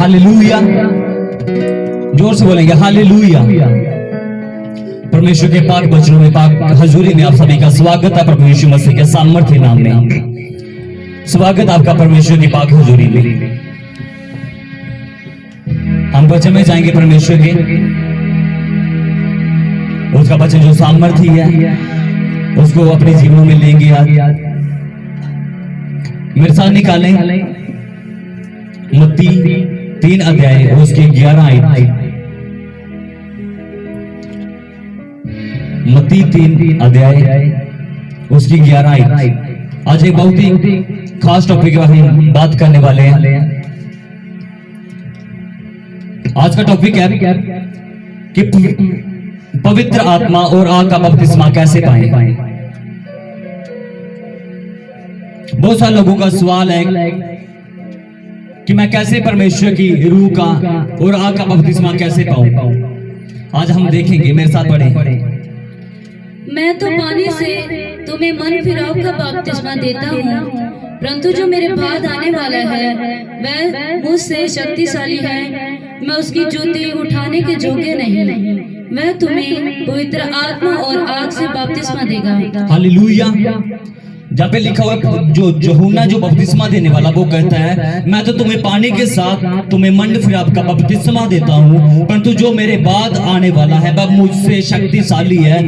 Hallelujah, जोर से बोलेंगे हालेलुया। परमेश्वर के पाक वचनों में, पाक हजूरी में आप सभी का स्वागत है प्रभु यीशु मसीह के सामर्थ्य नाम में। स्वागत आपका परमेश्वर की पाक हजूरी में। हम वचन में जाएंगे परमेश्वर के, उसका वचन जो सामर्थ्य है उसको अपने जीवनों में लेंगे। आज मेरे साथ निकालें मत्ती 3 अध्याय उसके 11 आयत। मत्ती 3 अध्याय उसकी 11 आयत। आज एक बहुत ही खास टॉपिक के बारे में बात करने वाले हैं। आज का टॉपिक है कि पवित्र आत्मा और आग का बपतिस्मा कैसे पाएं। बहुत सारे लोगों का सवाल है कि मैं कैसे परमेश्वर की रूह का और आग का बपतिस्मा कैसे पाऊं। आज हम देखेंगे, मेरे साथ पढ़ें। मैं तो पानी से तुम्हें मन फिराव का बपतिस्मा देता हूँ, परंतु जो मेरे बाद आने वाला है वह मुझसे शक्तिशाली है, मैं उसकी जूती उठाने के योग्य नहीं। वह तुम्हें पवित्र आत्मा और आग से बपतिस्मा देगा। हालेलुया। जहाँ पे लिखा हुआ जो यूहन्ना जो बपतिस्मा देने वाला वो कहता है मैं तो तुम्हें पानी के साथ तुम्हें मन फिराव का बपतिस्मा देता हूँ, परंतु जो मेरे बाद आने वाला है वह मुझसे शक्तिशाली है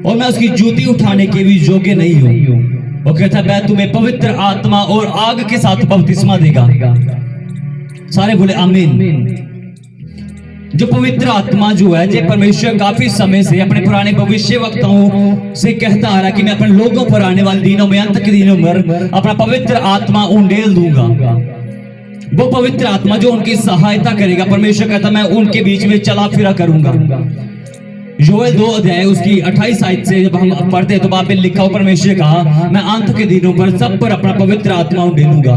और मैं उसकी जूती उठाने के भी योग्य नहीं हूँ। वो कहता है मैं तुम्हें पवित्र आत्मा और आग के साथ बपतिस्मा देगा। सारे बोले आमीन। जो पवित्र आत्मा जो है, जो परमेश्वर काफी समय से अपने पुराने भविष्य वक्ताओं से कहता आ रहा कि मैं अपने लोगों पर आने वाले दिनों में, अंत के दिनों में अपना पवित्र आत्मा उंडेल दूंगा। वो पवित्र आत्मा जो उनकी सहायता करेगा, परमेश्वर कहता मैं उनके बीच में चला फिरा करूंगा। योएल 2 अध्याय उसकी 28 आयत से जब हम पढ़ते हैं तो वहां पे लिखा हो परमेश्वर कहा मैं अंत के दिनों पर सब पर अपना पवित्र आत्मा उंडेलूंगा।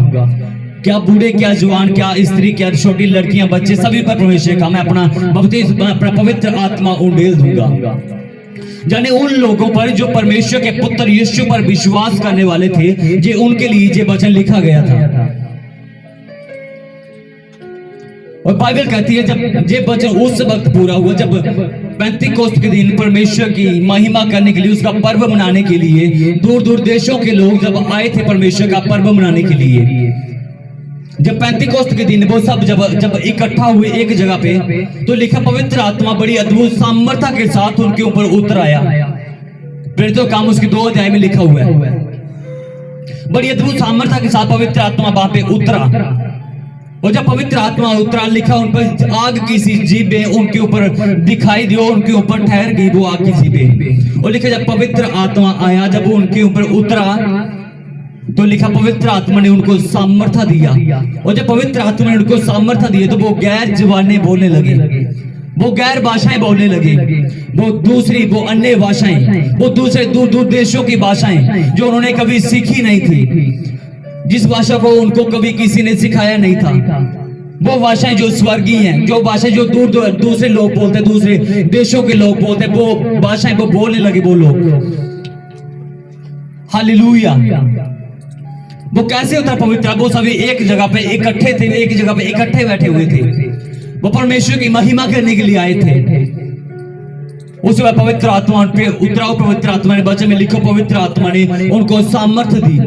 क्या बूढ़े, क्या जवान, क्या स्त्री, क्या छोटी लड़कियां, बच्चे, सभी पर परमेश्वर का मैं अपना पवित्र आत्मा उंडेल दूंगा। जाने उन लोगों पर जो परमेश्वर के पुत्र यीशु पर विश्वास करने वाले थे, जे उनके लिए ये वचन लिखा गया था। और बाइबल कहती है जब ये वचन उस वक्त पूरा हुआ जब पेंतीकोस्त के दिन परमेश्वर की महिमा करने के लिए, उसका पर्व मनाने के लिए दूर दूर देशों के लोग जब आए थे परमेश्वर का पर्व मनाने के लिए। जब पेंतीकोस्त के दिन वो सब जब इकट्ठा हुए एक जगह पे, तो लिखा पवित्र आत्मा बड़ी अद्भुत सामर्थ्य के साथ उनके ऊपर उतर आया। प्रेरितों काम उसके 2 अध्याय में लिखा हुआ है। बड़ी अद्भुत सामर्थ्य के साथ पवित्र आत्मा वहां पे उतरा। और जब पवित्र आत्मा उतरा, लिखा उन पर आग की सी जीभें उनके ऊपर दिखाई दी, उनके ऊपर ठहर गई वो आग की जीभें। और लिखा जब पवित्र आत्मा आया, जब वो उनके ऊपर उतरा तो लिखा पवित्र आत्मा ने उनको सामर्थ्य दिया। और जब पवित्र आत्मा ने उनको सामर्थ्य दिया तो वो गैर जबानें बोलने लगे, वो गैर भाषाएं बोलने लगे, वो अन्य भाषाएं, वो दूसरे दूर दूर देशों की भाषाएं जो उन्होंने कभी सीखी नहीं थी, जिस भाषा को उनको कभी किसी ने सिखाया नहीं था। वो भाषाएं जो स्वर्गीय हैं, जो भाषाएं जो दूर दूसरे लोग बोलते, दूसरे देशों के लोग बोलते, वो भाषाएं वो बोलने लगे वो लोग। हालेलुया। वो कैसे उतरा पवित्र? वो सभी एक जगह पे इकट्ठे थे, एक जगह पे इकट्ठे बैठे हुए थे। वो परमेश्वर की महिमा करने के लिए आए थे। उस वक्त पवित्र आत्मा उन पे उतरा। पवित्र आत्मा ने वचन में लिखो पवित्र आत्मा ने उनको सामर्थ्य दी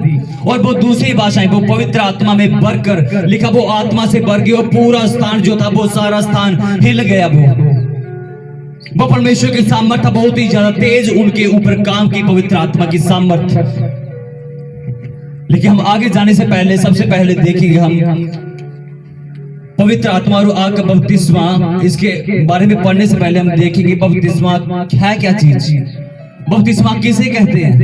और वो दूसरी भाषाएं वो पवित्र आत्मा में भरकर, लिखा वो आत्मा से भर गई और पूरा स्थान जो था वो सारा स्थान हिल गया। वो परमेश्वर की सामर्थ्य बहुत ही ज्यादा तेज उनके ऊपर काम की, पवित्र आत्मा की सामर्थ्य। लेकिन हम आगे जाने से पहले सबसे पहले देखेंगे हम पवित्र आत्मा और आग का बपतिस्मा। इसके बारे में पढ़ने से पहले हम देखेंगे बपतिस्मा है क्या चीज, बपतिस्मा किसे कहते हैं।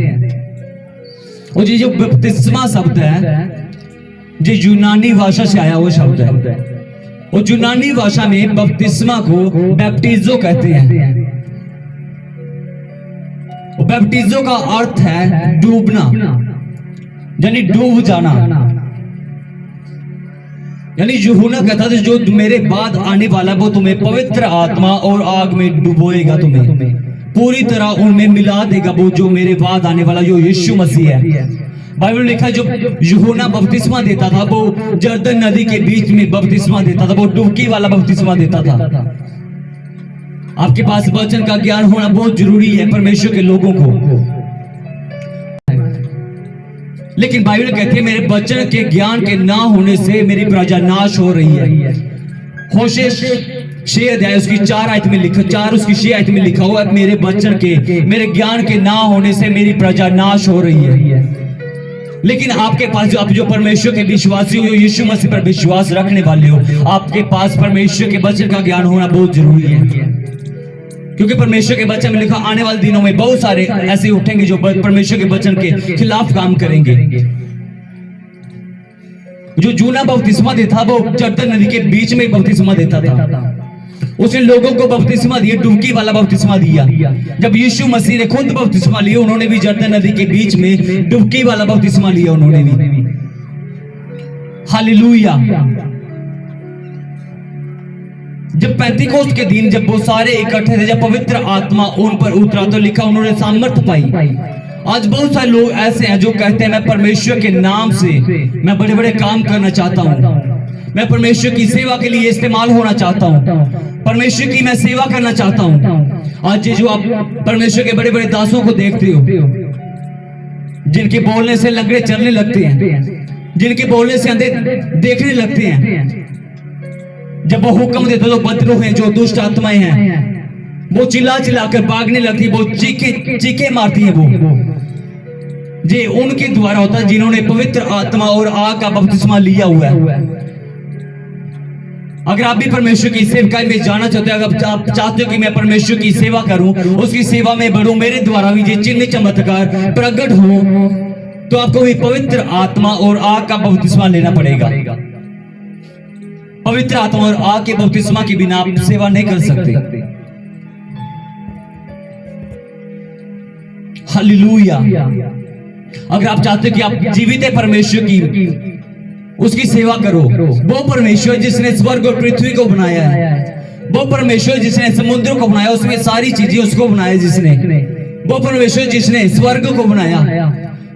और ये जो बपतिस्मा शब्द है जो यूनानी भाषा से आया वो शब्द है। और यूनानी भाषा में बपतिस्मा को बैप्टिजो कहते हैं। बैप्टिजो का अर्थ है डूबना, यानी डूब जाना। यानी यूहन्ना कहता था जो मेरे बाद आने वाला वो तुम्हें पवित्र आत्मा और आग में डुबोएगा, तुम्हें पूरी तरह उनमें मिला देगा। वो जो मेरे बाद आने वाला जो यीशु मसीह है, बाइबल में लिखा है, जो यूहन्ना बपतिस्मा देता था वो जर्दन नदी के बीच में बपतिस्मा देता था, वो डुबकी वाला बपतिस्मा देता था। आपके पास वचन का ज्ञान होना बहुत जरूरी है परमेश्वर के लोगों को। लेकिन बाइबल कहती है मेरे वचन के ज्ञान के ना होने से मेरी प्रजा नाश हो रही है। होशे 6 अध्याय उसकी 4 आयत में लिखा, 4 उसकी 6 आयत में लिखा हुआ है, मेरे वचन के, मेरे ज्ञान के ना होने से मेरी प्रजा नाश हो रही है। लेकिन आपके पास जो आप जो परमेश्वर के विश्वासी हो, यीशु मसीह पर विश्वास रखने वाले हो, आपके पास परमेश्वर के वचन का ज्ञान होना बहुत जरूरी है। क्योंकि परमेश्वर के वचन में लिखा आने वाले दिनों में बहुत सारे ऐसे उठेंगे जो परमेश्वर के वचन के खिलाफ काम करेंगे। जो यूहन्ना बपतिस्मा देता था वो जर्दन नदी के बीच में बपतिस्मा देता था। उसने लोगों को बपतिस्मा दिया, डुबकी वाला बपतिस्मा दिया। जब यीशु मसीह ने खुद बपतिस्मा लिया, उन्होंने भी जर्दन नदी के बीच में डुबकी वाला बपतिस्मा लिया उन्होंने भी। हालेलुया। जब पेंतीकोस्त के दिन जब वो सारे इकट्ठे थे, जब पवित्र आत्मा उन पर उतरा तो लिखा उन्होंने सामर्थ पाई। आज बहुत सारे लोग ऐसे हैं जो कहते हैं मैं परमेश्वर के नाम से मैं बड़े बड़े काम करना चाहता हूँ, मैं परमेश्वर की सेवा के लिए इस्तेमाल होना चाहता हूँ, परमेश्वर की मैं सेवा करना चाहता हूँ। आज ये जो आप परमेश्वर के बड़े बड़े दासों को देखते हो, जिनके बोलने से लंगड़े चलने लगते हैं, जिनके बोलने से अंधे देखने लगते हैं, जब वो हुक्म देते तो बदरूह हैं, जो दुष्ट आत्माएं हैं, वो चिल्ला चिल्ला कर भागने लगती, वो चीखे चीखे मारती हैं। वो ये उनके द्वारा होता है जिन्होंने पवित्र आत्मा और आग का बपतिस्मा लिया हुआ है। अगर आप भी परमेश्वर की सेवकाई में जाना चाहते हो, अगर आप चाहते हो कि मैं परमेश्वर की सेवा करूं, उसकी सेवा में बढ़ूं, मेरे द्वारा भी ये चिन्ह चमत्कार प्रकट हो, तो आपको भी पवित्र आत्मा और आग का बपतिस्मा लेना पड़ेगा। पवित्र आत्मा और आग के बपतिस्मा के बिना आप सेवा नहीं कर सकते। हालेलुया। अगर आप चाहते हो कि आप जीवित परमेश्वर की उसकी सेवा करो, वो परमेश्वर जिसने स्वर्ग और पृथ्वी को बनाया है, वो परमेश्वर जिसने समुद्र को बनाया, उसमें सारी चीजें उसको बनाया जिसने, वो परमेश्वर जिसने स्वर्ग को बनाया,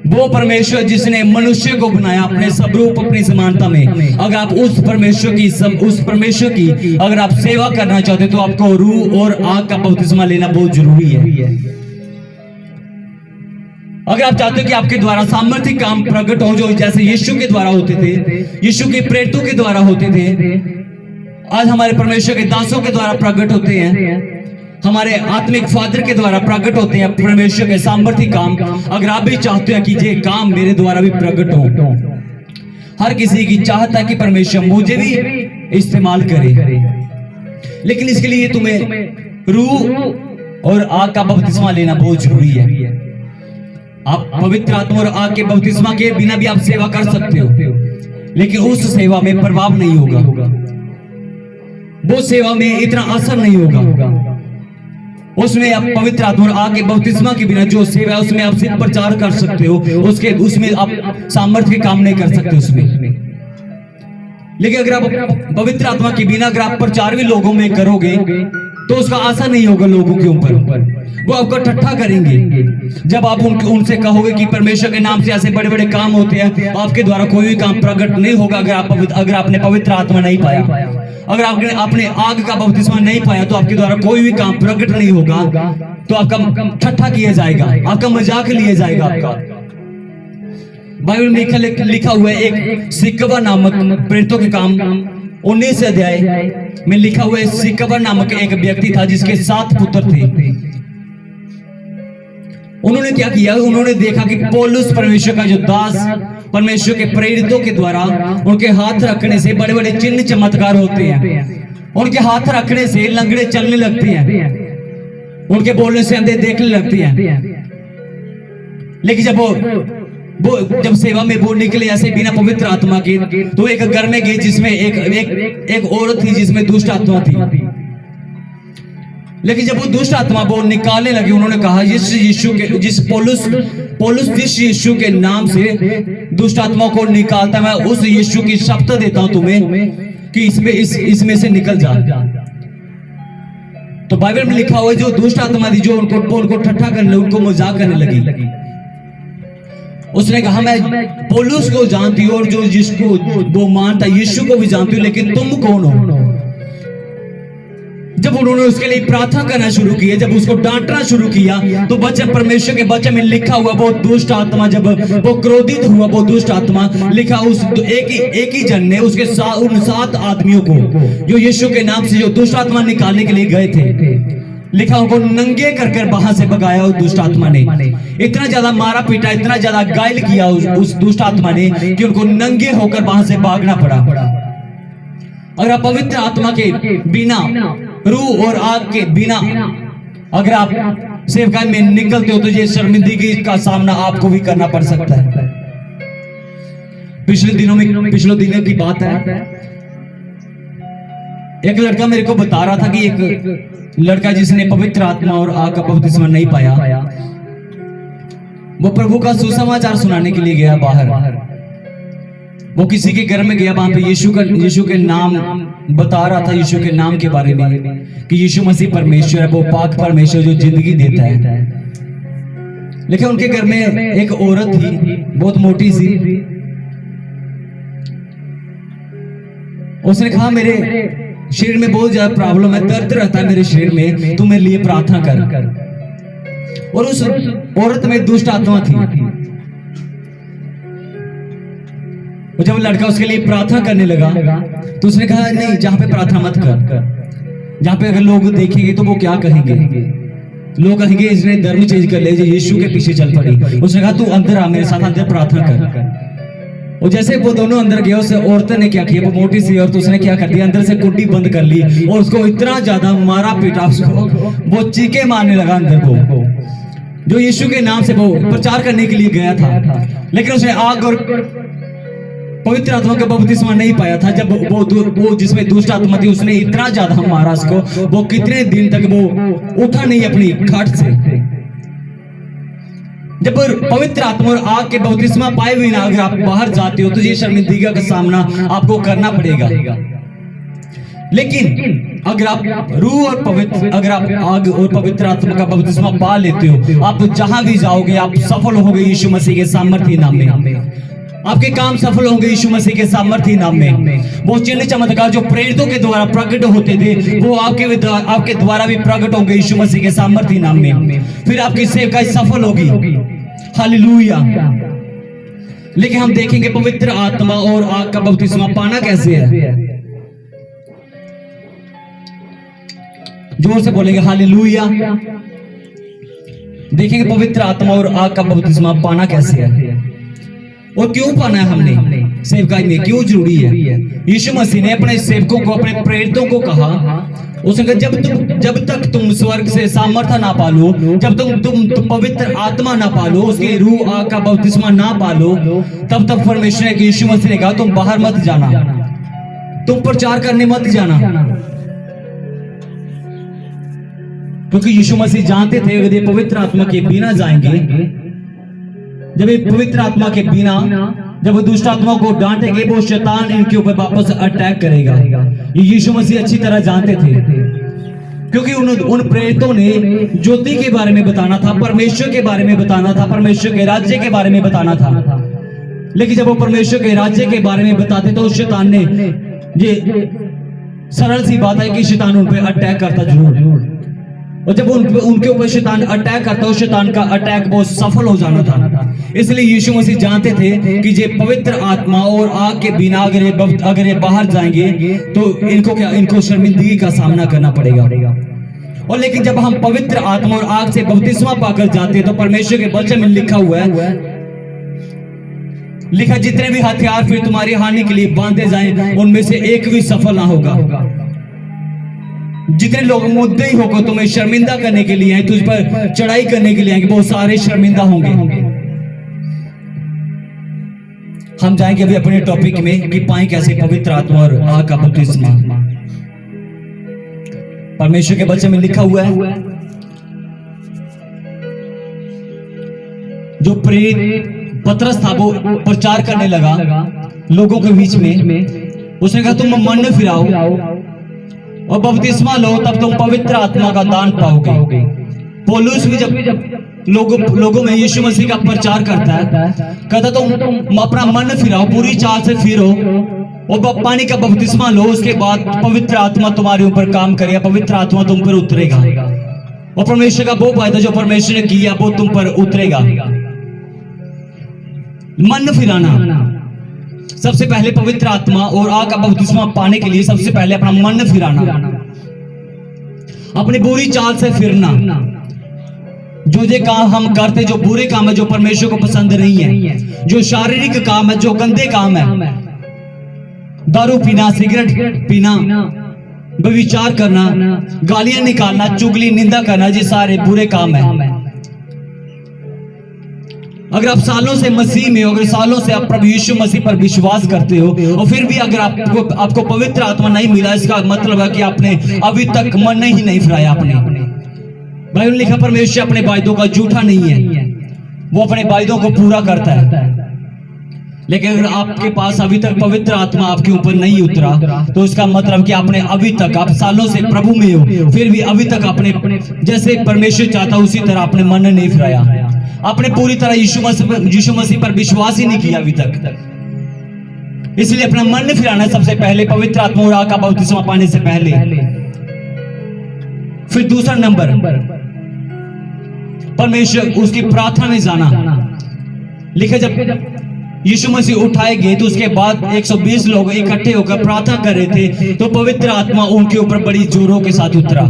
वो परमेश्वर जिसने मनुष्य को बनाया अपने स्वरूप अपनी समानता में। अगर आप उस परमेश्वर की अगर आप सेवा करना चाहते तो आपको रूह और आग का बपतिस्मा लेना बहुत जरूरी है। अगर आप चाहते हो कि आपके द्वारा सामर्थ्य काम प्रकट हो, जो जैसे यीशु के द्वारा होते थे, यीशु के प्रेरितों के द्वारा होते थे, आज हमारे परमेश्वर के दासों के द्वारा प्रकट होते हैं, हमारे आत्मिक फादर के द्वारा प्रकट होते हैं परमेश्वर के सामर्थ्य काम। अगर आप भी चाहते हैं कि ये काम मेरे द्वारा भी प्रकट हो, हर किसी की चाहता है कि परमेश्वर मुझे भी इस्तेमाल करे, लेकिन इसके लिए तुम्हें रूह और आग का बपतिस्मा लेना बहुत जरूरी है। आप पवित्र आत्मा और आग के बपतिस्मा के बिना भी आप सेवा कर सकते हो, लेकिन उस सेवा में प्रभाव नहीं होगा, वो सेवा में इतना असर नहीं होगा। उसमें आप पवित्र आत्मा और आग के बपतिस्मा के बिना जो सेवा है उसमें आप सिर्फ प्रचार कर सकते हो, उसमें आप सामर्थ्य के काम नहीं कर सकते उसमें। लेकिन अगर आप पवित्र आत्मा के बिना अगर आप प्रचार भी लोगों में करोगे तो उसका असर नहीं होगा लोगों के ऊपर, वो आपको ठट्ठा करेंगे। जब आप उनसे कहोगे कि परमेश्वर के नाम से ऐसे बड़े बड़े काम होते हैं, आपके द्वारा कोई भी काम प्रकट नहीं होगा। अगर आपने पवित्र आत्मा नहीं पाया, अगर आपने अपने आग का बपतिस्मा नहीं पाया, तो आपके द्वारा कोई भी काम प्रकट नहीं होगा, तो आपका ठट्ठा किया जाएगा, आपका मजाक लिया जाएगा आपका। बाइबल में लिखा हुआ है, एक सिकवा नामक प्रेरितों के काम 19 अध्याय में लिखा हुआ है, सिकवा नामक एक व्यक्ति था जिसके 7 पुत्र थे। उन्होंने क्या किया, उन्होंने देखा कि पौलुस परमेश्वर का जो दास परमेश्वर के प्रेरितों के द्वारा उनके हाथ रखने से बड़े बड़े चिन्ह चमत्कार होते हैं, उनके हाथ रखने से लंगड़े चलने लगते हैं, उनके बोलने से अंधे देखने लगते हैं। लेकिन जब सेवा में वो निकले ऐसे बिना पवित्र आत्मा के, तो एक घर में गए जिसमें एक औरत थी जिसमें दुष्ट आत्मा थी। लेकिन जब वो दुष्ट आत्मा वो निकालने लगे, उन्होंने कहा जिस पौलुस जिस यीशु के नाम से दुष्ट आत्मा को निकालता, मैं उस यीशु की शपथ देता हूं तुम्हें कि इसमें से निकल जा। तो बाइबल में लिखा हुआ है, जो दुष्ट आत्मा थी जो उनको ठट्ठा करने, उनको मजाक करने लगी, उसने कहा मैं पौलुस को जानती हूँ और जो जिसको वो मानता यीशु को भी जानती हूँ, लेकिन तुम कौन हो? जब उन्होंने उसके लिए प्रार्थना करना शुरू किया, जब उसको डांटना शुरू किया, तो वचन परमेश्वर के वचन में लिखा हुआ वो दुष्ट आत्मा जब वो क्रोधित हुआ, वो दुष्ट आत्मा लिखा उस एक ही जन ने उसके उन 7 आदमियों को जो यीशु के नाम से जो दुष्ट आत्मा निकालने के लिए गए थे, लिखा उनको नंगे कर वहां से भगाया। उस दुष्ट आत्मा ने इतना ज्यादा मारा पीटा, इतना ज्यादा घायल किया उस दुष्ट आत्मा ने कि उनको नंगे होकर वहां से भागना पड़ा। और आप पवित्र आत्मा के बिना, रूह और आग के बिना अगर आप सेवकाई में निकलते हो तो ये शर्मिंदगी का सामना आपको भी करना पड़ सकता है। पिछले दिनों की बात है, एक लड़का मेरे को बता रहा था कि एक लड़का जिसने पवित्र आत्मा और आग का बपतिस्मा नहीं पाया, वो प्रभु का सुसमाचार सुनाने के लिए गया बाहर। वो किसी के घर में गया, वहां पे यीशु के नाम बता रहा था, यीशु के नाम के बारे में कि यीशु मसीह परमेश्वर है, वो पाक परमेश्वर जो जिंदगी देता है। लेकिन उनके घर में एक औरत थी, बहुत मोटी सी। उसने कहा मेरे शरीर में बहुत ज्यादा प्रॉब्लम है, दर्द रहता है मेरे शरीर में, तू मेरे लिए प्रार्थना कर। और उस औरत में दुष्ट आत्मा थी। जब लड़का उसके लिए प्रार्थना करने लगा तो उसने कहा नहीं, जहां पे प्रार्थना मत कर, जहां पे अगर लोग देखेंगे तो वो क्या कहेंगे, लोग कहेंगे इसने धर्म चेंज कर लिया, यीशु के पीछे चल पड़ी। उसने कहा तू अंदर आ, मेरे साथ अंदर प्रार्थना कर। और जैसे वो दोनों अंदर गए, उस औरत ने क्या किया, वो मोटी सी औरत, उसने क्या कर दिया, अंदर से कुंडी बंद कर ली और उसको इतना ज्यादा मारा पीटा, उसको वो चीखे मारने लगा अंदर को, जो यीशु के नाम से वो प्रचार करने के लिए गया था। लेकिन उसने आग और पवित्र आत्मा का बपतिस्मा नहीं पाया था। जब वो जिसमें दुष्ट आत्मा थी, उसने इतना ज्यादा मारा उसको, वो कितने दिन तक वो उठा नहीं अपनी खाट से। जब पवित्र आत्मा और आग के बपतिस्मा पाए हुए ना अगर आप बाहर जाते हो तो ये शर्मिंदगी का सामना आपको करना पड़ेगा। लेकिन अगर आप रूह और अगर आप आग और पवित्र आत्मा का बपतिस्मा पा लेते हो, आप जहां भी जाओगे आप सफल होगे यीशु मसीह के सामर्थ्य नाम में। आपके काम सफल होंगे यीशु मसीह के सामर्थ्य नाम में। वो चिन्ह चमत्कार जो प्रेरितों के द्वारा प्रकट होते थे, वो आपके द्वारा भी प्रकट होंगे यीशु मसीह के सामर्थ्य नाम में। फिर आपकी सेवकाई सफल होगी। हालेलुया। लेकिन हम देखेंगे पवित्र आत्मा और आग का बपतिस्मा पाना कैसे है। जोर से बोलेंगे हालेलुया। देखेंगे पवित्र आत्मा और आग का बपतिस्मा पाना कैसे है और क्यों पाना है हमने सेवकाई में, क्यों जरूरी है। यीशु मसीह ने अपने सेवकों को, अपने प्रेरितों को कहा, उसने कहा जब तक तुम स्वर्ग से सामर्थ्य ना पालो, जब तुम पवित्र आत्मा ना पालो, उसकी रूह आग का बपतिस्मा ना पालो, तब तक परमेश्वर ने, यीशु मसीह ने कहा तुम बाहर मत जाना, तुम प्रचार करने मत जाना। क्योंकि यीशु मसीह जानते थे अगर ये पवित्र आत्मा के बिना जाएंगे, जब ये पवित्र आत्मा के बिना, जब वो दुष्ट आत्मा को डांटेंगे, वो शैतान इनके ऊपर वापस अटैक करेगा। ये यीशु मसीह अच्छी तरह जानते थे, क्योंकि उन प्रेरितों ने ज्योति के बारे में बताना था, परमेश्वर के बारे में बताना था, परमेश्वर के राज्य के बारे में बताना था। लेकिन जब वो परमेश्वर के राज्य के बारे में बताते तो शैतान ने, ये सरल सी बात है कि शैतान उन पर अटैक करता जरूर। और जब उनके ऊपर शैतान अटैक करता, उस शैतान का अटैक बहुत सफल हो जाना था। इसलिए यीशु मसीह जानते थे कि ये पवित्र आत्मा और आग के बिना अगर ये बाहर जाएंगे तो इनको शर्मिंदगी का सामना करना पड़ेगा। और लेकिन जब हम पवित्र आत्मा और आग से बपतिस्मा पाकर जाते हैं तो परमेश्वर के वचन में लिखा हुआ है, लिखा जितने भी हथियार फिर तुम्हारी हानि के लिए बांधे जाएं, उनमें से एक भी सफल ना होगा। जितने लोग मुद्दे ही होकर तुम्हें शर्मिंदा करने के लिए तुझ पर चढ़ाई करने के लिए आएंगे, बहुत सारे शर्मिंदा होंगे। हम जाएंगे अभी अपने टॉपिक में कि पाएं कैसे पवित्र आत्मा और आग का बपतिस्मा। परमेश्वर के वचन में लिखा हुआ है, जो प्रेरित पतरस था वो प्रचार करने लगा लोगों के बीच में। उसने कहा तुम मन फिराओ और बपतिस्मा लो, तब तुम पवित्र आत्मा का दान पाओगे। पौलुस भी जब लोगों में यीशु मसीह का प्रचार करता है, कहता तुम अपना मन फिराओ, पूरी चाल से फिरो और पानी का बपतिस्मा लो, उसके बाद पवित्र आत्मा तुम्हारे ऊपर काम करेगा, पवित्र आत्मा तुम पर उतरेगा और परमेश्वर का वो वायदा जो परमेश्वर ने किया वो तुम पर उतरेगा। मन फिराना, सबसे पहले पवित्र आत्मा और आग का बपतिस्मा पाने के लिए सबसे पहले अपना मन फिराना, अपनी बुरी चाल से फिरना। जो काम हम करते, जो बुरे काम है, जो परमेश्वर को पसंद नहीं है, जो शारीरिक काम है, जो गंदे काम है, दारू पीना, सिगरेट पीना, व्यभिचार करना, गालियां निकालना, चुगली निंदा करना, ये सारे बुरे काम है। अगर आप सालों से मसीह में हो, अगर सालों से आप प्रभु यीशु मसीह पर विश्वास करते हो और फिर भी अगर आपको पवित्र आत्मा नहीं मिला, इसका मतलब है कि आपने अभी तक मन ही नहीं फिराया। आपने बाइबल में लिखा परमेश्वर अपने वायदों का झूठा नहीं है, वो अपने वायदों को पूरा करता है। लेकिन अगर आपके पास अभी तक पवित्र आत्मा आपके ऊपर नहीं उतरा तो इसका मतलब कि आपने अभी तक, आप सालों से प्रभु में हो फिर भी अभी तक आपने जैसे परमेश्वर चाहता उसी तरह आपने मन नहीं फिराया, आपने पूरी तरह यीशु मसीह पर विश्वास ही नहीं किया अभी तक। इसलिए अपना मन फिराना सबसे पहले, पवित्र आत्मा और आग का बपतिस्मा पाने से पहले। फिर दूसरा नंबर, परमेश्वर उसकी प्रार्थना में जाना। लिखे जब यीशु मसीह उठाए गए तो उसके बाद 120 लोग इकट्ठे होकर प्रार्थना कर रहे थे तो पवित्र आत्मा उनके ऊपर बड़ी जोरों के साथ उतरा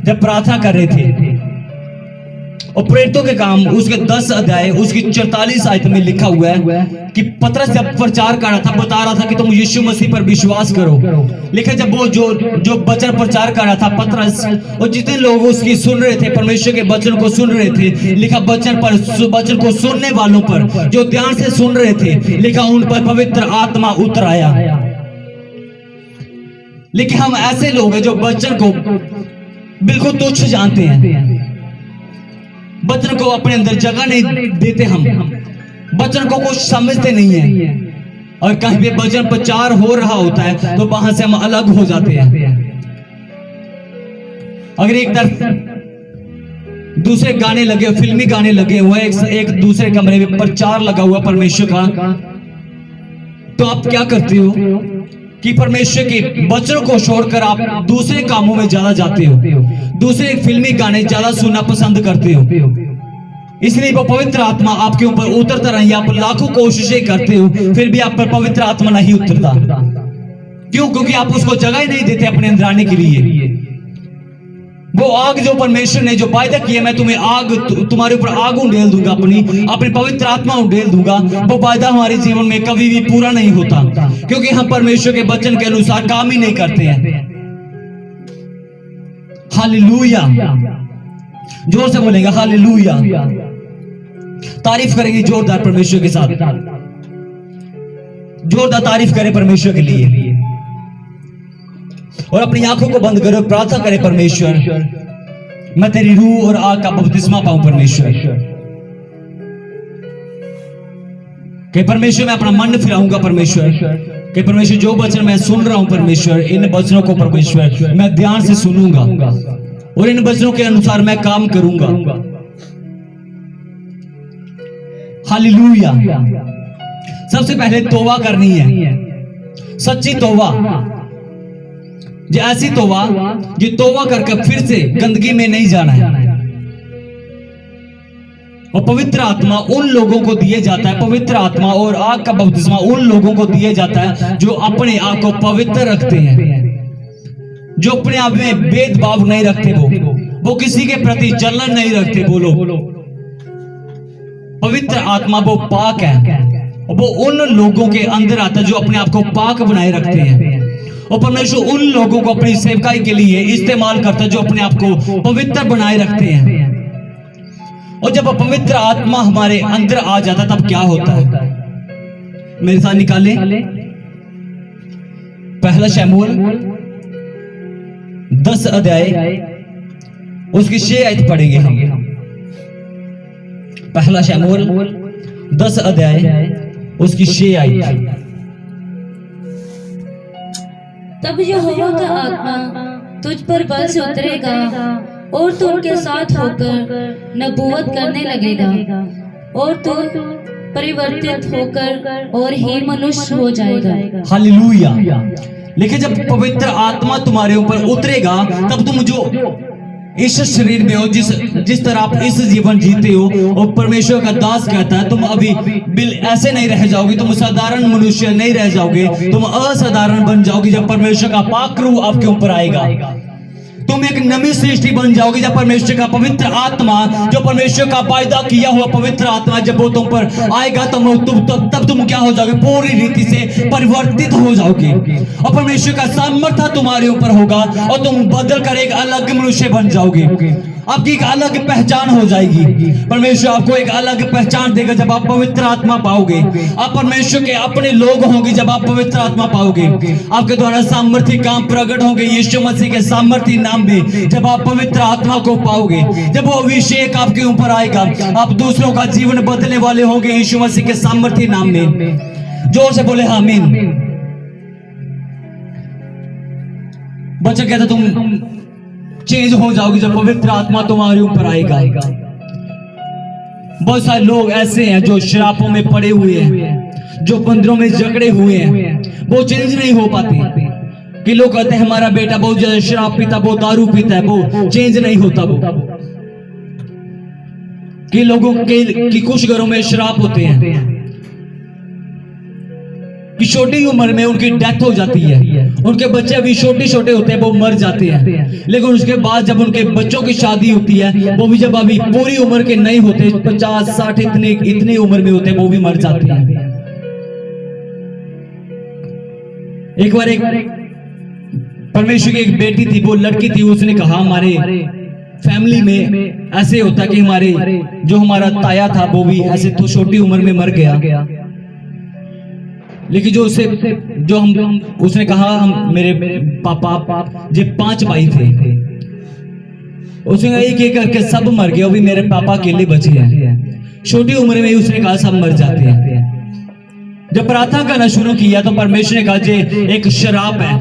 जब प्रार्थना कर रहे थे। और प्रेरितों के काम उसके 10 अध्याय उसकी 44 आयत में लिखा हुआ है कि पतरस जब प्रचार कर रहा था, बता रहा था कि तुम यीशु मसीह पर विश्वास करो। लिखा जब वो जो वचन प्रचार कर रहा था पतरस, और जितने लोग उसकी सुन रहे थे, परमेश्वर के वचन को सुन रहे थे, लिखा वचन को सुनने वालों पर, जो ध्यान से सुन रहे थे, लिखा उन पर पवित्र आत्मा उतर आया। लेकिन हम ऐसे लोग हैं जो वचन को बिल्कुल तुच्छ जानते हैं, वचन को अपने अंदर जगह नहीं देते, हम वचन को कुछ समझते नहीं है। और कहीं भी वचन प्रचार हो रहा होता है तो वहां से हम अलग हो जाते हैं। अगर एक तरफ दूसरे गाने लगे, फिल्मी गाने लगे हुए, एक दूसरे कमरे में प्रचार लगा हुआ परमेश्वर का, तो आप क्या करते हो कि परमेश्वर के वचनों को छोड़कर आप दूसरे कामों में ज्यादा जाते हो, दूसरे फिल्मी गाने ज्यादा सुनना पसंद करते हो। इसलिए वो पवित्र आत्मा आपके ऊपर उतरता रही, आप लाखों कोशिशें करते हो फिर भी आप पर पवित्र आत्मा नहीं उतरता। क्यों? क्योंकि आप उसको जगह ही नहीं देते अपने अंदर आने के लिए। वो आग जो परमेश्वर ने जो वायदा किया, मैं तुम्हें आग, तुम्हारे ऊपर आग उंडेल दूंगा, अपनी पवित्र आत्मा उंडेल दूंगा, वो वायदा हमारे जीवन में कभी भी पूरा नहीं होता क्योंकि हम परमेश्वर के वचन के अनुसार काम ही नहीं करते हैं। हालेलुया, जोर से बोलेंगे हालेलुया, तारीफ करेंगे जोरदार परमेश्वर के साथ, जोरदार तारीफ करें परमेश्वर के लिए। और अपनी आंखों को बंद करो, प्रार्थना करें, परमेश्वर मैं तेरी रूह और आग का बपतिस्मा पाऊं परमेश्वर। कि परमेश्वर मैं अपना मन फिराऊंगा परमेश्वर, कि परमेश्वर जो वचन मैं सुन रहा हूं परमेश्वर, इन वचनों को परमेश्वर मैं ध्यान से सुनूंगा और इन वचनों के अनुसार मैं काम करूंगा। हालेलुया। सबसे पहले तौबा करनी है, सच्ची तौबा, जो ऐसी तौबा जो तौबा करके फिर से गंदगी में नहीं जाना है। और पवित्र आत्मा उन लोगों को दिए जाता है, पवित्र आत्मा और आग का बपतिस्मा उन लोगों को दिए जाता है जो अपने आप को पवित्र रखते हैं, जो अपने आप में भेदभाव नहीं रखते, वो किसी के प्रति जलन नहीं रखते। बोलो, पवित्र आत्मा वो पाक है, वो उन लोगों के अंदर आता है जो अपने आप को पाक बनाए रखते हैं। और परमेश्वर उन लोगों को अपनी सेवकाई के लिए इस्तेमाल करता है जो अपने आप को पवित्र बनाए रखते हैं। और जब पवित्र आत्मा हमारे अंदर आ जाता तब क्या होता है? मेरे साथ निकालें, पहला शमूएल 10 अध्याय उसकी 6 आयत पढ़ेंगे हम। पहला शमूएल 10 अध्याय उसकी 6 आयत। तब यहोवा का आत्मा तुझ पर बल से उतरेगा और तू उनके साथ होकर नबूवत करने लगेगा और तू परिवर्तित होकर और ही मनुष्य हो जाएगा। हालेलुया। लेकिन जब पवित्र आत्मा तुम्हारे ऊपर उतरेगा तब तुम जो इस शरीर में हो, जिस तरह आप इस जीवन जीते हो, और परमेश्वर का दास कहता है तुम अभी बिल ऐसे नहीं रह जाओगे, तुम साधारण मनुष्य नहीं रह जाओगे, तुम असाधारण बन जाओगे। जब परमेश्वर का पाक रूह आपके ऊपर आएगा तुम एक नई सृष्टि बन जाओगे। जब परमेश्वर का पवित्र आत्मा, जो परमेश्वर का वायदा किया हुआ पवित्र आत्मा जब वो तुम पर आएगा तब तुम क्या हो जाओगे? पूरी रीति से परिवर्तित हो जाओगे और परमेश्वर का सामर्थ्य तुम्हारे ऊपर होगा और तुम बदल कर एक अलग मनुष्य बन जाओगे। आपकी एक अलग पहचान हो जाएगी। परमेश्वर आपको एक अलग पहचान देगा जब आप पवित्र आत्मा पाओगे। आप परमेश्वर के अपने लोग होंगे जब आप पवित्र आत्मा पाओगे। आपके द्वारा सामर्थ्य काम प्रकट होंगे यीशु मसीह के सामर्थ्य नाम में। जब आप पवित्र आत्मा को पाओगे, जब वो अभिषेक आपके ऊपर आएगा, आप दूसरों का जीवन बदलने वाले होंगे यीशु मसीह के सामर्थ्य नाम में। जोर से बोले आमीन। बच्चा कहता तुम चेंज हो जाओगे जब पवित्र आत्मा तुम्हारे ऊपर आएगा। बहुत सारे लोग ऐसे हैं जो शराबों में पड़े हुए हैं, जो बंदरों में जकड़े हुए हैं, वो चेंज नहीं हो पाते। कि लोग कहते हैं हमारा बेटा बहुत ज्यादा शराब पीता, वो दारू पीता है, वो चेंज नहीं होता। वो कि लोगों के कुछ घरों में शराब होते हैं कि छोटी उम्र में उनकी डेथ हो जाती है, उनके बच्चे अभी छोटे छोटे होते हैं, वो मर जाते हैं। लेकिन उसके बाद जब उनके बच्चों की शादी होती है, वो भी जब अभी पूरी उम्र के नहीं होते, 50-60 इतनी उम्र में होते हैं, वो भी मर जाते हैं। एक बार एक परमेश्वर की एक बेटी थी, वो लड़की थी, उसने कहा हमारे फैमिली में ऐसे होता कि हमारा ताया था वो भी ऐसे तो छोटी उम्र में मर गया। लेकिन उसने कहा हम मेरे पापा जो 5 भाई थे, उसने कहा एक एक करके सब मर गए, अभी मेरे पापा अकेले बचे हैं। छोटी उम्र में उसने कहा सब मर जाते हैं। जब प्रार्थना करना शुरू किया तो परमेश्वर ने कहा जे एक शराब है,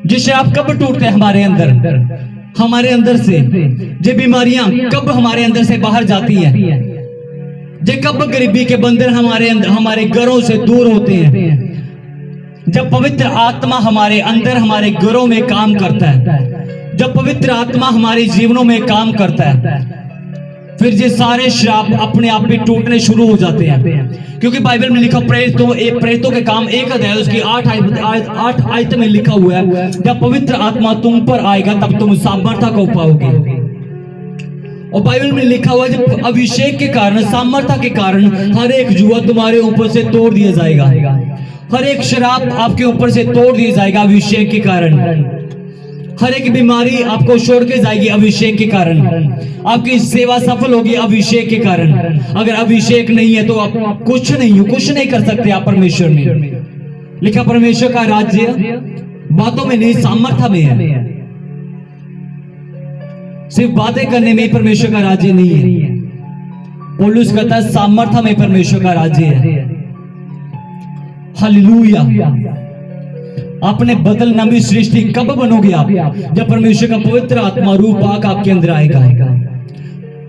जिस शराब कब टूटते हैं हमारे अंदर से, जे बीमारियां कब हमारे अंदर से बाहर जाती हैं, जब कब गरीबी के बंधन हमारे घरों से दूर होते हैं। जब पवित्र आत्मा हमारे अंदर हमारे घरों में काम करता है, जब पवित्र आत्मा हमारे जीवनों में काम करता है, फिर ये सारे श्राप अपने आप में टूटने शुरू हो जाते हैं। क्योंकि बाइबल में लिखा प्रेरितों के काम 1 अध्याय उसकी 8 आयत में लिखा हुआ है, जब पवित्र आत्मा तुम पर आएगा तब तुम सामर्थ्य को पाओगे। और बाइबल में लिखा हुआ है जब अभिषेक के कारण, सामर्थ्य के कारण हर एक जुआ तुम्हारे ऊपर से तोड़ दिया जाएगा, हर एक शराब आपके ऊपर से तोड़ दिया जाएगा अभिषेक के कारण। हर एक बीमारी आपको छोड़ के जाएगी अभिषेक के कारण। आपकी सेवा सफल होगी अभिषेक के कारण। अगर अभिषेक नहीं है तो आप कुछ नहीं कर सकते आप परमेश्वर में। लिखा परमेश्वर का राज्य बातों में नहीं, सामर्थ्य में है। सिर्फ बातें करने में परमेश्वर का राज्य नहीं है। पौलुस कहता है सामर्थ्य में परमेश्वर का राज्य है। हालेलुया। आपने बदल नवी सृष्टि कब बनोगे आप? जब परमेश्वर का पवित्र आत्मा रूप आपके अंदर आएगा।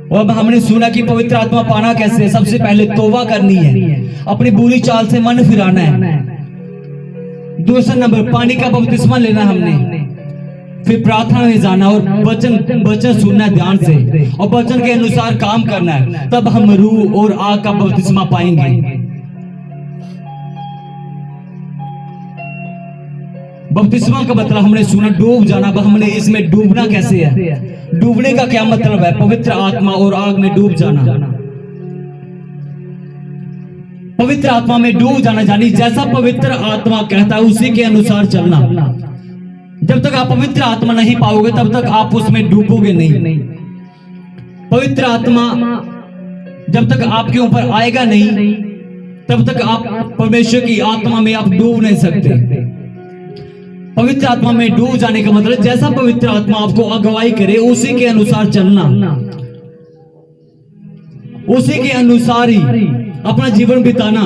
और अब हमने सुना कि पवित्र आत्मा पाना कैसे है। सबसे पहले तौबा करनी है, अपनी बुरी चाल से मन फिराना है। दूसरा नंबर पानी का बपतिस्मा लेना हमने, फिर प्रार्थना में जाना और वचन सुनना ध्यान से और वचन के अनुसार काम करना है। तब हम रूह और आग का बपतिस्मा पाएंगे। बपतिस्मा का मतलब हमने सुना डूब जाना। अब हमने इसमें डूबना कैसे है? डूबने का क्या मतलब है? पवित्र आत्मा और आग में डूब जाना। पवित्र आत्मा में डूब जाना यानी जैसा पवित्र आत्मा कहता है उसी के अनुसार चलना। जब तक आप पवित्र आत्मा नहीं पाओगे तब तक आप उसमें डूबोगे नहीं। पवित्र आत्मा जब तक आपके ऊपर आएगा नहीं तब तक आप परमेश्वर की आत्मा में आप डूब नहीं सकते। पवित्र आत्मा में डूब जाने का मतलब जैसा पवित्र आत्मा आपको अगुवाई करे उसी के अनुसार चलना, उसी के अनुसार ही अपना जीवन बिताना।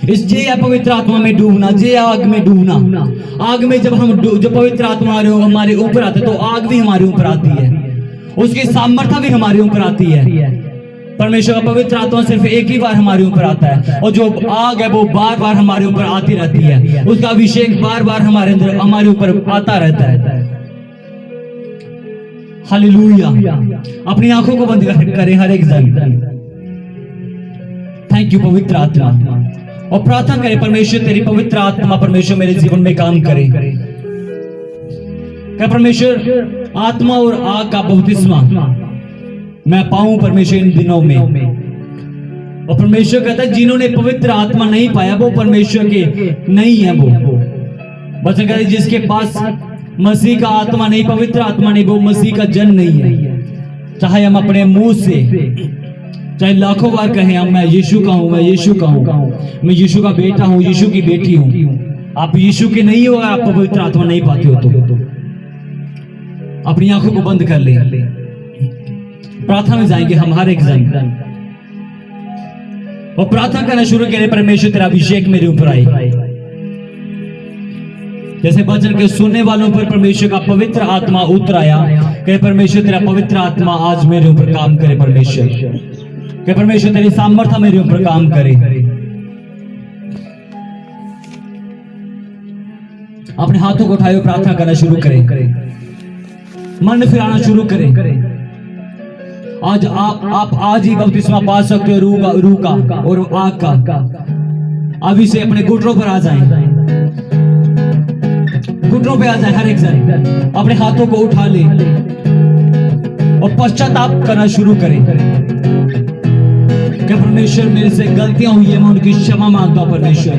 इस जे है पवित्र आत्मा में डूबना, जे आग में डूबना। आग में जब हम जब पवित्र आत्मा हमारे ऊपर आते तो आग भी हमारे ऊपर आती है, उसकी सामर्थ्य भी हमारे ऊपर आती है। परमेश्वर का पवित्र आत्मा सिर्फ एक ही बार हमारे ऊपर आता है, और जो आग है वो बार बार हमारे ऊपर आती रहती है। उसका अभिषेक बार बार हमारे अंदर हमारे ऊपर आता रहता है। हालेलुया। अपनी आंखों को बंद करें हर एक जन। थैंक यू पवित्र आत्मा, और प्रार्थना करें परमेश्वर तेरी पवित्र आत्मा परमेश्वर मेरे जीवन में काम करे। क्या परमेश्वर आत्मा और आग का बपतिस्मा मैं पाऊं परमेश्वर इन दिनों में। और परमेश्वर कहता है जिन्होंने पवित्र आत्मा नहीं पाया वो परमेश्वर के नहीं है। वो वचन कहता है जिसके पास मसीह का आत्मा नहीं, पवित्र आत्मा नहीं, वो मसीह का जन नहीं है। चाहे हम अपने मुंह से चाहे लाखों बार कहें हम मैं यीशु का हूं, मैं यीशु का हूं, मैं यीशु का बेटा हूं, यीशु की बेटी हूं, आप यीशु के नहीं हो अगर आप पवित्र आत्मा नहीं पाते हो तो अपनी आंखों को बंद कर ले। प्रार्थना में जाएंगे हम हर एक जन, और प्रार्थना करना शुरू करें परमेश्वर तेरा अभिषेक मेरे ऊपर आए। जैसे वचन के सुनने वालों पर परमेश्वर का पवित्र आत्मा उतर आया, कहे परमेश्वर तेरा पवित्र आत्मा आज मेरे ऊपर काम करे। परमेश्वर कहे परमेश्वर तेरी सामर्थ्य मेरे ऊपर काम करे। अपने हाथों को उठाए प्रार्थना करना शुरू करें, मन में फिराना शुरू करें। आज आप आज ही बपतिस्मा पा सकते हो रूह का और आग का। अभी से अपने घुटनों पर आ जाएं, घुटनों पे आ जाए हर एक जन, अपने हाथों को उठा ले और पश्चाताप करना शुरू करें। क्या परमेश्वर मेरे से गलतियां हुई है, मैं उनकी क्षमा मांगता हूं। परमेश्वर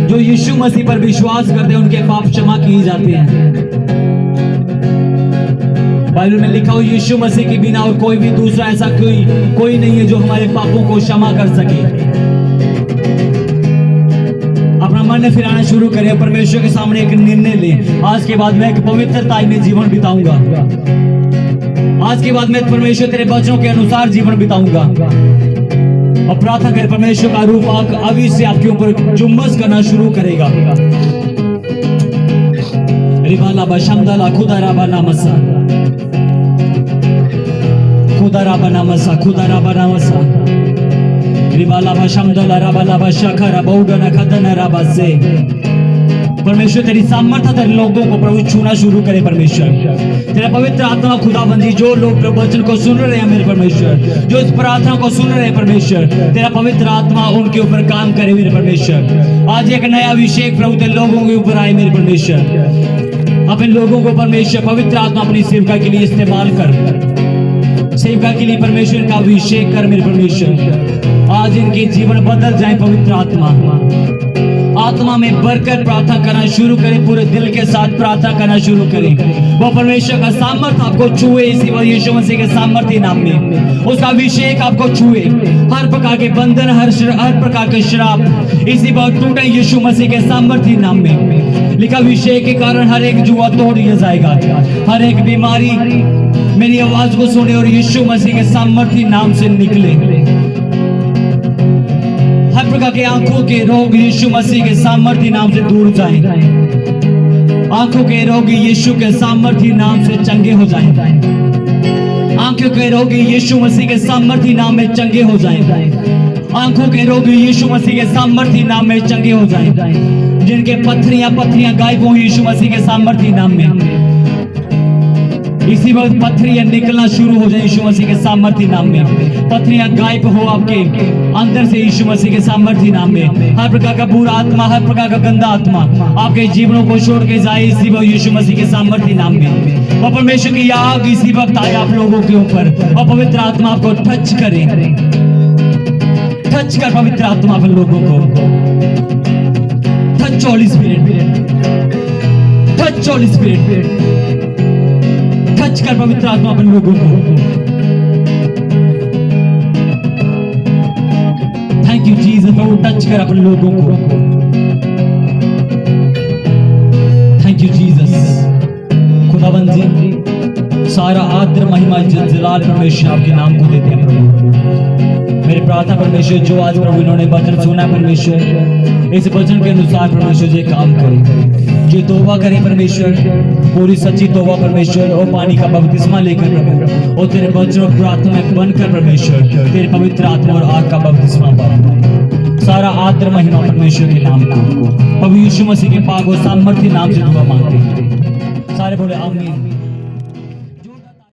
जो यीशु मसीह पर विश्वास करते हैं उनके पाप क्षमा किए जाते हैं। बाइबल में लिखा हो यीशु मसीह के बिना और कोई भी दूसरा ऐसा कोई नहीं है जो हमारे पापों को क्षमा कर सके। अपना मन फिराना शुरू करें, परमेश्वर के सामने एक निर्णय लें, आज के बाद मैं एक पवित्रता में जीवन बिताऊंगा। आज के बाद मैं परमेश्वर तेरे वचनों के अनुसार जीवन बिताऊंगा। और प्रार्थना करें परमेश्वर का रूप अभी से आपके ऊपर जुम्मस करना शुरू करेगा। रिबाला बशमदला खुदारा बनामसा, खुदारा बनामसा, खुदारा बनामसा, रिबाला बशमदला रबाला बशखरा बौगना खदना रबासे। परमेश्वर तेरी सामर्थ्य तेरे लोगों को प्रभु छूना शुरू करे। परमेश्वर तेरा पवित्र आत्मा खुदाबंदी जो लोग वचन को सुन रहे हैं मेरे परमेश्वर, जो इस प्रार्थना को सुन रहे हैं परमेश्वर, तेरा पवित्र आत्मा उनके ऊपर काम करे मेरे परमेश्वर। आज एक नया अभिषेक प्रभु तेरे लोगों के ऊपर आए मेरे परमेश्वर। अपने लोगों को परमेश्वर पवित्र आत्मा अपनी सेवका के लिए इस्तेमाल कर, सेवका के लिए परमेश्वर का अभिषेक कर मेरे परमेश्वर। आज इनके जीवन बदल जाए पवित्र आत्मा में बढ़कर प्रार्थना करना शुरू करें, पूरे दिल के साथ प्रार्थना करना शुरू करें। वो परमेश्वर का सामर्थ्य आपको छुए इसी वक्त यीशु मसीह के सामर्थ्य नाम में, उसका अभिषेक आपको छुए। हर प्रकार के बंधन, हर प्रकार के श्राप इसी वक्त टूटे यीशु मसीह के सामर्थ्य नाम में। लिखा अभिषेक के कारण हर एक जुआ तोड़ दिया जाएगा, हर एक बीमारी मेरी आवाज को सुने और यीशु मसीह के सामर्थ्य नाम से निकले। हर प्रकार के आंखों के रोग यीशु मसीह के सामर्थ्य नाम से दूर जाएं। आंखों के रोगी यीशु के सामर्थ्य नाम से चंगे हो जाएं। आंखों के रोगी यीशु मसीह के सामर्थ्य नाम में चंगे हो जाएं। आंखों के रोगी यीशु मसीह के सामर्थ्य नाम में चंगे हो जाएं। जिनके पत्थरियां गायब हो यीशु मसीह के सामर्थ्य नाम में, इसी वक्त पत्थरियां निकलना शुरू हो जाए यीशु मसीह के सामर्थ्य नाम में। पत्थरियां गायब हो आपके अंदर से यीशु मसीह के सामर्थ्य नाम में। हर प्रकार का बुरा आत्मा, हर प्रकार का गंदा आत्मा आपके जीवनों को छोड़ के जाए इसी वक्त यीशु मसीह के सामर्थ्य नाम में। और परमेश्वर की आग इसी वक्त आए आप लोगों के ऊपर, और पवित्र आत्मा आपको टच करे। टच कर पवित्र आत्मा अपन लोगों को, टच हॉली स्पिरिट, टच हॉली स्पिरिट, टच कर पवित्र आत्मा अपन लोगों को। Thank you Jesus, Prabhu touch कर अपन लोगों को। Thank you Jesus. खुदाबंद जी सारा आदर महिमा इज्जत जलाल परमेश्वर आपके नाम को देते हैं प्रभु। मेरी प्रार्थना परमेश्वर जो आज प्रभु इन्होंने वचन सुना परमेश्वर, इस वचन के अनुसार परमेश्वर ये काम करे, जो तौबा करे परमेश्वर, पूरी सच्ची तौबा परमेश्वर, और पानी का बपतिस्मा लेकर प्रभु, और तेरे वचन और प्रार्थना में बनकर परमेश्वर तेरे पवित्र आत्मा और आग का बपतिस्मा पाए। सारा आदर महिमा परमेश्वर के नाम को, प्रभु यीशु मसीह के पाक और सामर्थ्य नाम से दुआ मांगते हैं। सारे बोले आमीन।